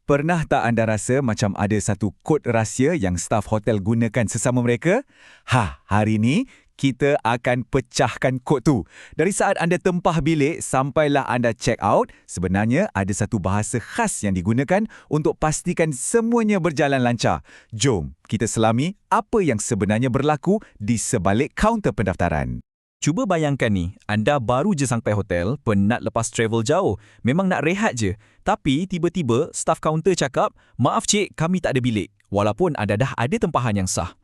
Pernah tak anda rasa macam ada satu kod rahsia yang staf hotel gunakan sesama mereka? Hari ini kita akan pecahkan kod tu. Dari saat anda tempah bilik sampailah anda check out, sebenarnya ada satu bahasa khas yang digunakan untuk pastikan semuanya berjalan lancar. Jom kita selami apa yang sebenarnya berlaku di sebalik kaunter pendaftaran. Cuba bayangkan ni, anda baru je sampai hotel, penat lepas travel jauh. Memang nak rehat je. Tapi tiba-tiba staf kaunter cakap, "Maaf cik, kami tak ada bilik." Walaupun anda dah ada tempahan yang sah.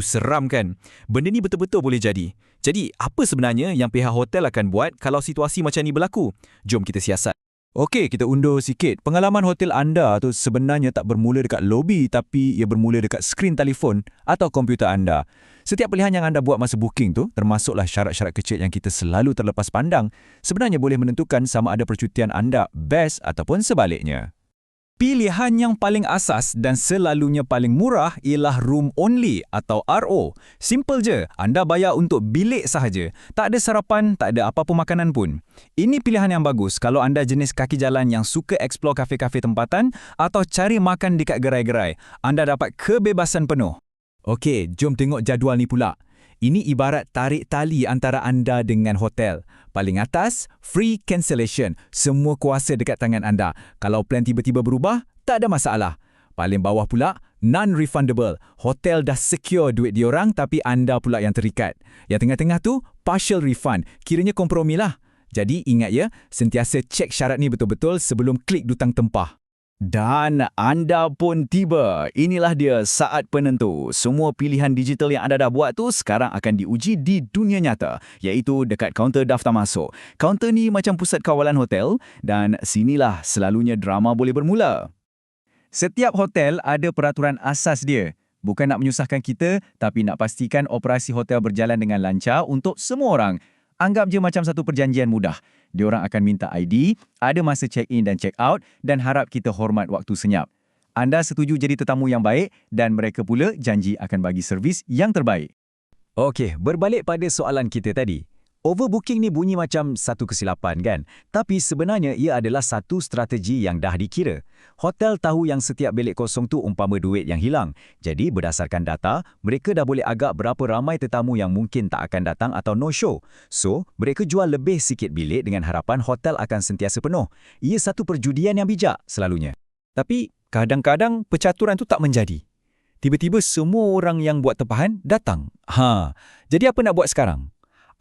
Seram kan? Benda ni betul-betul boleh jadi. Jadi, apa sebenarnya yang pihak hotel akan buat kalau situasi macam ni berlaku? Jom kita siasat. Okey, kita undur sikit. Pengalaman hotel anda tu sebenarnya tak bermula dekat lobi tapi ia bermula dekat skrin telefon atau komputer anda. Setiap pilihan yang anda buat masa booking tu, termasuklah syarat-syarat kecil yang kita selalu terlepas pandang, sebenarnya boleh menentukan sama ada percutian anda best ataupun sebaliknya. Pilihan yang paling asas dan selalunya paling murah ialah room only atau RO. Simple je, anda bayar untuk bilik sahaja. Tak ada sarapan, tak ada apa-apa makanan pun. Ini pilihan yang bagus kalau anda jenis kaki jalan yang suka explore kafe-kafe tempatan atau cari makan dekat gerai-gerai. Anda dapat kebebasan penuh. Okey, jom tengok jadual ni pula. Ini ibarat tarik tali antara anda dengan hotel. Paling atas, free cancellation. Semua kuasa dekat tangan anda. Kalau plan tiba-tiba berubah, tak ada masalah. Paling bawah pula, non-refundable. Hotel dah secure duit diorang tapi anda pula yang terikat. Yang tengah-tengah tu, partial refund. Kiranya kompromi lah. Jadi ingat ya, sentiasa cek syarat ni betul-betul sebelum klik dutang tempah. Dan anda pun tiba. Inilah dia saat penentu. Semua pilihan digital yang anda dah buat tu sekarang akan diuji di dunia nyata, iaitu dekat kaunter daftar masuk. Kaunter ni macam pusat kawalan hotel dan sinilah selalunya drama boleh bermula. Setiap hotel ada peraturan asas dia. Bukan nak menyusahkan kita, tapi nak pastikan operasi hotel berjalan dengan lancar untuk semua orang. Anggap je macam satu perjanjian mudah. Diorang akan minta ID, ada masa check-in dan check-out dan harap kita hormat waktu senyap. Anda setuju jadi tetamu yang baik dan mereka pula janji akan bagi servis yang terbaik. Okey, berbalik pada soalan kita tadi. Overbooking ni bunyi macam satu kesilapan kan? Tapi sebenarnya ia adalah satu strategi yang dah dikira. Hotel tahu yang setiap bilik kosong tu umpama duit yang hilang. Jadi berdasarkan data, mereka dah boleh agak berapa ramai tetamu yang mungkin tak akan datang atau no-show. So, mereka jual lebih sikit bilik dengan harapan hotel akan sentiasa penuh. Ia satu perjudian yang bijak selalunya. Tapi kadang-kadang percaturan tu tak menjadi. Tiba-tiba semua orang yang buat tempahan datang. Jadi apa nak buat sekarang?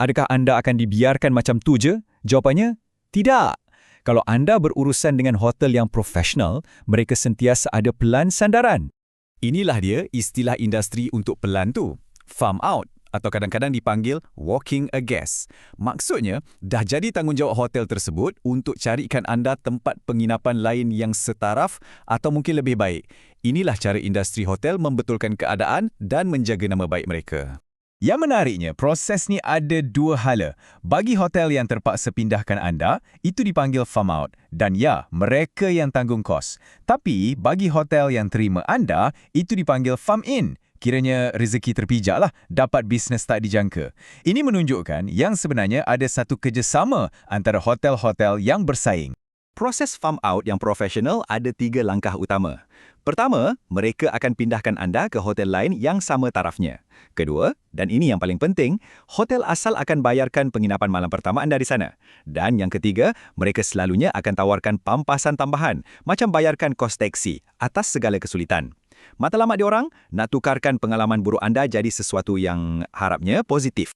Adakah anda akan dibiarkan macam tu je? Jawapannya, tidak. Kalau anda berurusan dengan hotel yang profesional, mereka sentiasa ada pelan sandaran. Inilah dia istilah industri untuk pelan tu. Farm out atau kadang-kadang dipanggil walking a guest. Maksudnya, dah jadi tanggungjawab hotel tersebut untuk carikan anda tempat penginapan lain yang setaraf atau mungkin lebih baik. Inilah cara industri hotel membetulkan keadaan dan menjaga nama baik mereka. Yang menariknya, proses ni ada dua hala. Bagi hotel yang terpaksa pindahkan anda, itu dipanggil farm out. Dan ya, mereka yang tanggung kos. Tapi, bagi hotel yang terima anda, itu dipanggil farm in. Kiranya rezeki terpijak lah, dapat bisnes tak dijangka. Ini menunjukkan yang sebenarnya ada satu kerjasama antara hotel-hotel yang bersaing. Proses farm out yang profesional ada 3 langkah utama. Pertama, mereka akan pindahkan anda ke hotel lain yang sama tarafnya. Kedua, dan ini yang paling penting, hotel asal akan bayarkan penginapan malam pertama anda di sana. Dan yang ketiga, mereka selalunya akan tawarkan pampasan tambahan, macam bayarkan kos teksi atas segala kesulitan. Matlamat diorang, nak tukarkan pengalaman buruk anda jadi sesuatu yang harapnya positif.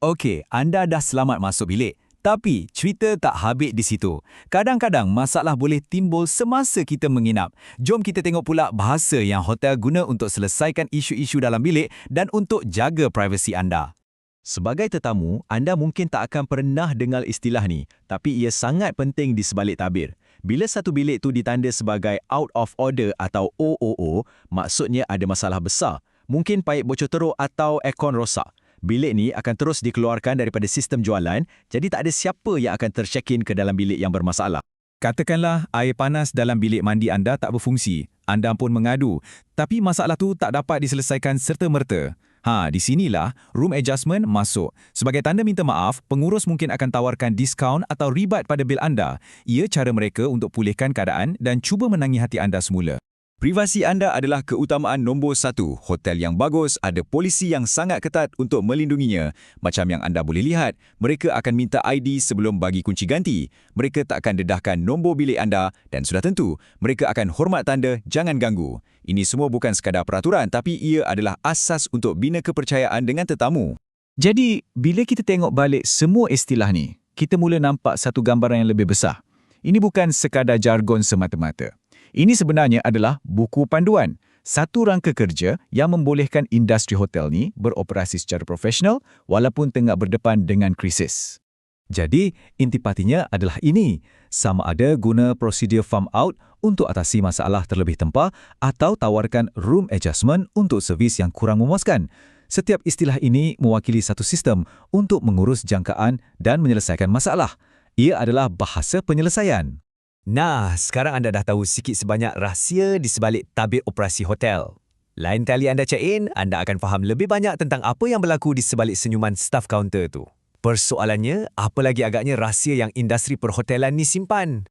Okey, anda dah selamat masuk bilik. Tapi, cerita tak habis di situ. Kadang-kadang masalah boleh timbul semasa kita menginap. Jom kita tengok pula bahasa yang hotel guna untuk selesaikan isu-isu dalam bilik dan untuk jaga privasi anda. Sebagai tetamu, anda mungkin tak akan pernah dengar istilah ni, tapi ia sangat penting di sebalik tabir. Bila satu bilik tu ditanda sebagai out of order atau OOO, maksudnya ada masalah besar. Mungkin paip bocor teruk atau aircon rosak. Bilik ni akan terus dikeluarkan daripada sistem jualan, jadi tak ada siapa yang akan tercheck-in ke dalam bilik yang bermasalah. Katakanlah air panas dalam bilik mandi anda tak berfungsi. Anda pun mengadu, tapi masalah tu tak dapat diselesaikan serta-merta. Di sinilah room adjustment masuk. Sebagai tanda minta maaf, pengurus mungkin akan tawarkan diskaun atau ribat pada bil anda. Ia cara mereka untuk pulihkan keadaan dan cuba menangi hati anda semula. Privasi anda adalah keutamaan nombor 1. Hotel yang bagus ada polisi yang sangat ketat untuk melindunginya. Macam yang anda boleh lihat, mereka akan minta ID sebelum bagi kunci ganti. Mereka tak akan dedahkan nombor bilik anda dan sudah tentu, mereka akan hormat tanda jangan ganggu. Ini semua bukan sekadar peraturan tapi ia adalah asas untuk bina kepercayaan dengan tetamu. Jadi, bila kita tengok balik semua istilah ni, kita mula nampak satu gambaran yang lebih besar. Ini bukan sekadar jargon semata-mata. Ini sebenarnya adalah buku panduan, satu rangka kerja yang membolehkan industri hotel ni beroperasi secara profesional walaupun tengah berdepan dengan krisis. Jadi, intipatinya adalah ini. Sama ada guna prosedur farm out untuk atasi masalah terlebih tempah atau tawarkan room adjustment untuk servis yang kurang memuaskan. Setiap istilah ini mewakili satu sistem untuk mengurus jangkaan dan menyelesaikan masalah. Ia adalah bahasa penyelesaian. Nah, sekarang anda dah tahu sikit sebanyak rahsia di sebalik tabir operasi hotel. Lain kali anda check-in, anda akan faham lebih banyak tentang apa yang berlaku di sebalik senyuman staff kaunter tu. Persoalannya, apa lagi agaknya rahsia yang industri perhotelan ni simpan?